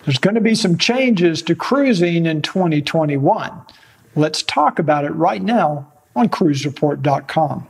There's going to be some changes to cruising in 2021. Let's talk about it right now on cruisereport.com.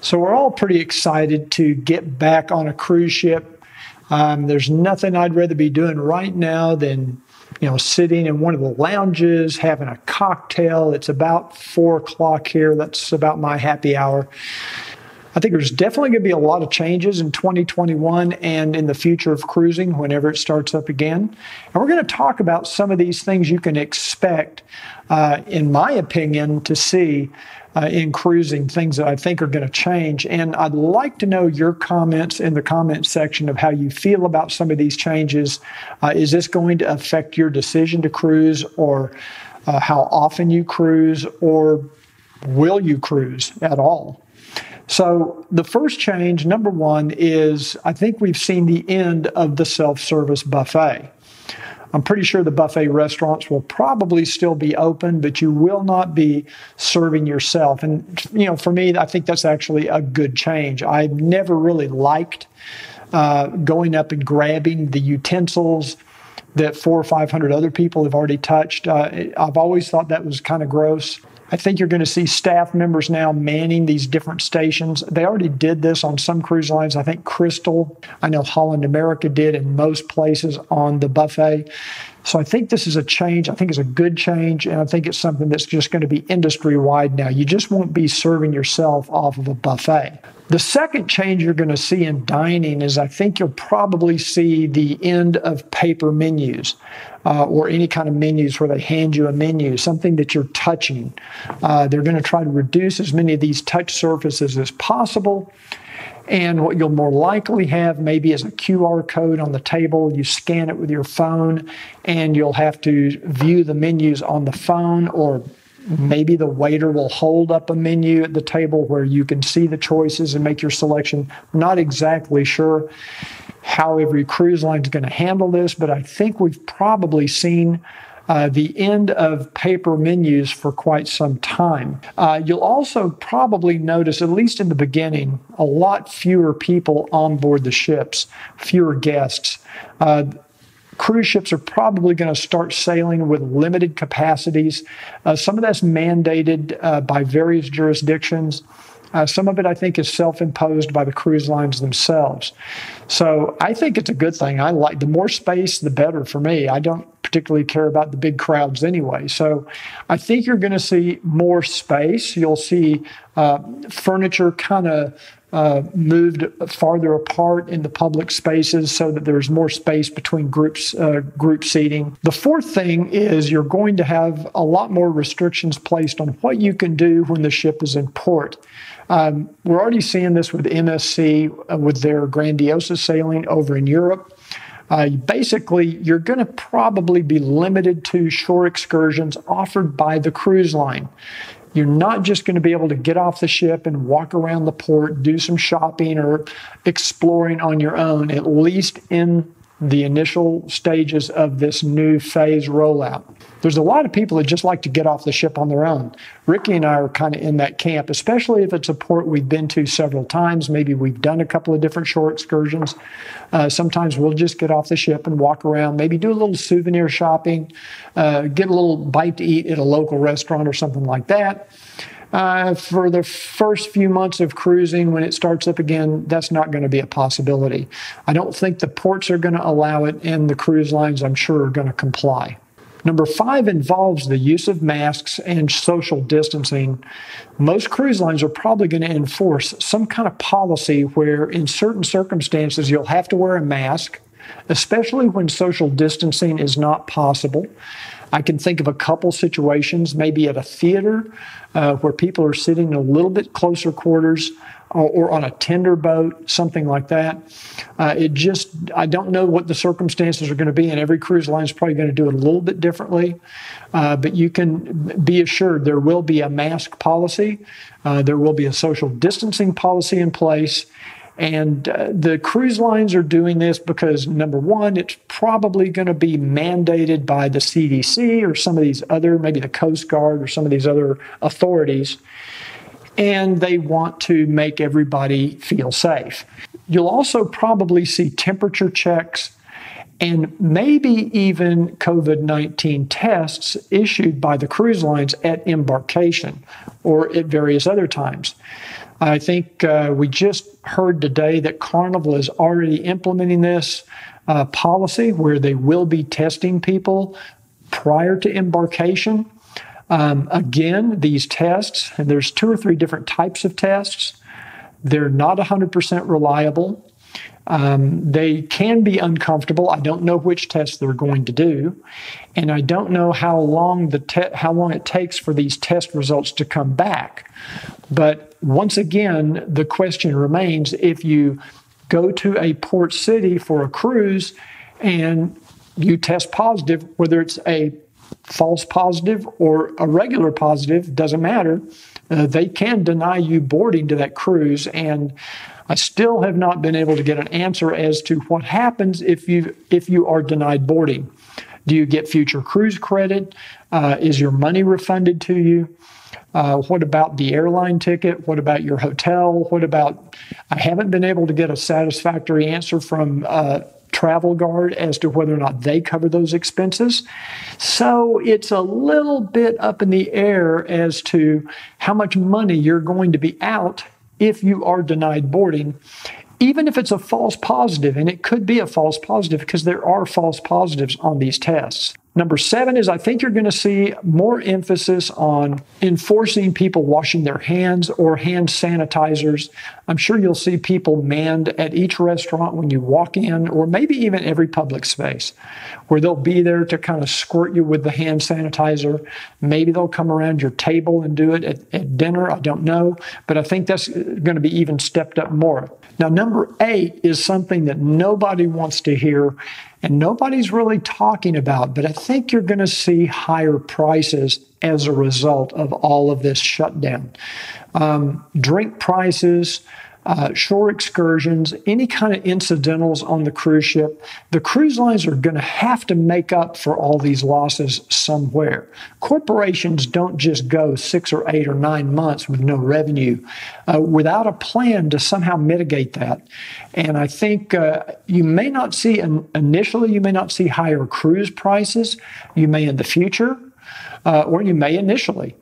So we're all pretty excited to get back on a cruise ship. There's nothing I'd rather be doing right now than, sitting in one of the lounges, having a cocktail. It's about 4 o'clock here. That's about my happy hour. I think there's definitely going to be a lot of changes in 2021 and in the future of cruising whenever it starts up again. And we're going to talk about some of these things you can expect, in my opinion, to see in cruising, things that I think are going to change. And I'd like to know your comments in the comment section of how you feel about some of these changes. Is this going to affect your decision to cruise, or how often you cruise, or will you cruise at all? So the first change, number one, is I think we've seen the end of the self-service buffet. I'm pretty sure the buffet restaurants will probably still be open, but you will not be serving yourself. And, for me, I think that's actually a good change. I've never really liked going up and grabbing the utensils that 400 or 500 other people have already touched. I've always thought that was kind of gross. I think you're going to see staff members now manning these different stations. They already did this on some cruise lines. I think Crystal, I know Holland America did in most places on the buffet. So I think this is a change. I think it's a good change, and I think it's something that's just going to be industry-wide now. You just won't be serving yourself off of a buffet. The second change you're going to see in dining is I think you'll probably see the end of paper menus, or any kind of menus where they hand you a menu, something that you're touching. They're going to try to reduce as many of these touch surfaces as possible. And what you'll more likely have maybe is a QR code on the table. You scan it with your phone, and you'll have to view the menus on the phone, or maybe the waiter will hold up a menu at the table where you can see the choices and make your selection. Not exactly sure how every cruise line is going to handle this, but I think we've probably seen the end of paper menus for quite some time. You'll also probably notice, at least in the beginning, a lot fewer people on board the ships, fewer guests. Cruise ships are probably going to start sailing with limited capacities. Some of that's mandated by various jurisdictions. Some of it, I think, is self-imposed by the cruise lines themselves. So I think it's a good thing. I like the more space, the better for me. I don't particularly care about the big crowds anyway. So I think you're going to see more space. You'll see furniture kind of moved farther apart in the public spaces so that there's more space between group seating. The fourth thing is you're going to have a lot more restrictions placed on what you can do when the ship is in port. We're already seeing this with MSC, with their Grandiosa sailing over in Europe. Basically, you're going to probably be limited to shore excursions offered by the cruise line. You're not just going to be able to get off the ship and walk around the port, do some shopping or exploring on your own, at least in the initial stages of this new phase rollout. There's a lot of people that just like to get off the ship on their own. Ricky and I are kind of in that camp, especially if it's a port we've been to several times. Maybe we've done a couple of different shore excursions. Sometimes we'll just get off the ship and walk around, maybe do a little souvenir shopping, get a little bite to eat at a local restaurant or something like that. For the first few months of cruising, when it starts up again, that's not going to be a possibility. I don't think the ports are going to allow it, and the cruise lines, I'm sure, are going to comply. Number 5 involves the use of masks and social distancing. Most cruise lines are probably going to enforce some kind of policy where in certain circumstances you'll have to wear a mask, especially when social distancing is not possible. I can think of a couple situations, maybe at a theater, where people are sitting in a little bit closer quarters, or on a tender boat, something like that. I don't know what the circumstances are going to be, and every cruise line is probably going to do it a little bit differently. But you can be assured there will be a mask policy. There will be a social distancing policy in place. And the cruise lines are doing this because, number one, it's probably going to be mandated by the CDC or some of these other, maybe the Coast Guard or some of these other authorities. And they want to make everybody feel safe. You'll also probably see temperature checks and maybe even COVID-19 tests issued by the cruise lines at embarkation or at various other times. I think we just heard today that Carnival is already implementing this policy where they will be testing people prior to embarkation. Again, these tests, and there's 2 or 3 different types of tests, they're not 100% reliable. They can be uncomfortable. I don't know which tests they're going to do, and I don't know how long it takes for these test results to come back. But once again, the question remains: if you go to a port city for a cruise and you test positive, whether it's a false positive or a regular positive, doesn't matter. They can deny you boarding to that cruise, and I still have not been able to get an answer as to what happens if you are denied boarding. Do you get future cruise credit? Is your money refunded to you? What about the airline ticket? What about your hotel? I haven't been able to get a satisfactory answer from Travel Guard as to whether or not they cover those expenses. So it's a little bit up in the air as to how much money you're going to be out if you are denied boarding, even if it's a false positive, and it could be a false positive because there are false positives on these tests. Number 7 is I think you're going to see more emphasis on enforcing people washing their hands or hand sanitizers. I'm sure you'll see people manned at each restaurant when you walk in, or maybe even every public space, where they'll be there to kind of squirt you with the hand sanitizer. Maybe they'll come around your table and do it at dinner. I don't know, but I think that's going to be even stepped up more. Now, number 8 is something that nobody wants to hear and nobody's really talking about, but I think you're going to see higher prices as a result of all of this shutdown. Drink prices, shore excursions, any kind of incidentals on the cruise ship, the cruise lines are going to have to make up for all these losses somewhere. Corporations don't just go 6 or 8 or 9 months with no revenue without a plan to somehow mitigate that. And I think you may not see, initially, you may not see higher cruise prices. You may in the future, or you may initially.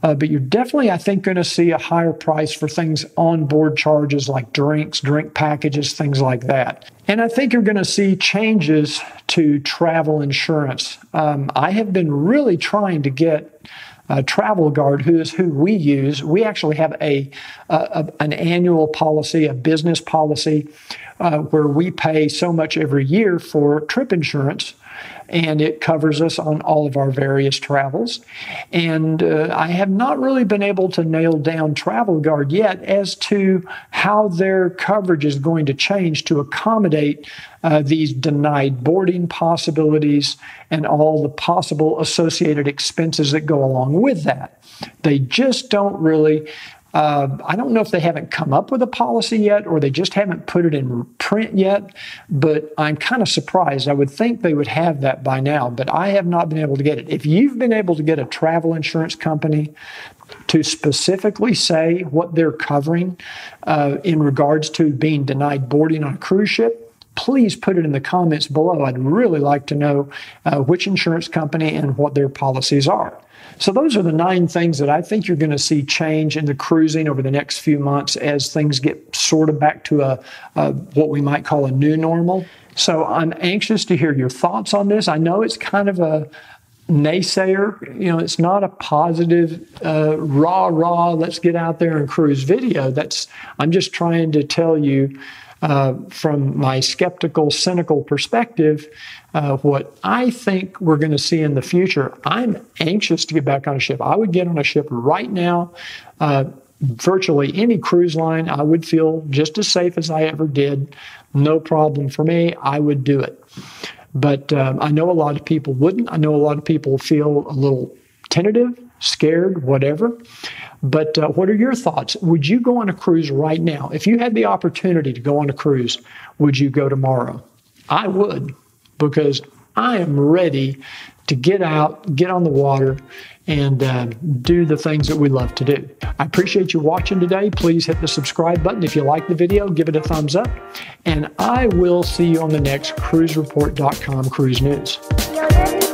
But you're definitely, I think, going to see a higher price for things on board charges like drinks, drink packages, things like that. And I think you're going to see changes to travel insurance. I have been really trying to get Travel Guard, who is who we use. We actually have an annual policy, a business policy, where we pay so much every year for trip insurance. And it covers us on all of our various travels. And I have not really been able to nail down Travel Guard yet as to how their coverage is going to change to accommodate these denied boarding possibilities and all the possible associated expenses that go along with that. They just don't really... I don't know if they haven't come up with a policy yet or they just haven't put it in print yet, but I'm kind of surprised. I would think they would have that by now, but I have not been able to get it. If you've been able to get a travel insurance company to specifically say what they're covering in regards to being denied boarding on a cruise ship, please put it in the comments below. I'd really like to know which insurance company and what their policies are. So those are the 9 things that I think you're going to see change in the cruising over the next few months as things get sort of back to what we might call a new normal. So I'm anxious to hear your thoughts on this. I know it's kind of a naysayer. You know, it's not a positive, rah, let's get out there and cruise video. I'm just trying to tell you from my skeptical, cynical perspective, what I think we're going to see in the future, I'm anxious to get back on a ship. I would get on a ship right now. Virtually any cruise line, I would feel just as safe as I ever did. No problem for me. I would do it. But I know a lot of people wouldn't. I know a lot of people feel a little tentative, scared, whatever. But what are your thoughts? Would you go on a cruise right now? If you had the opportunity to go on a cruise, would you go tomorrow? I would, because I am ready to get out, get on the water, and do the things that we love to do. I appreciate you watching today. Please hit the subscribe button. If you like the video, give it a thumbs up. And I will see you on the next cruisereport.com cruise news.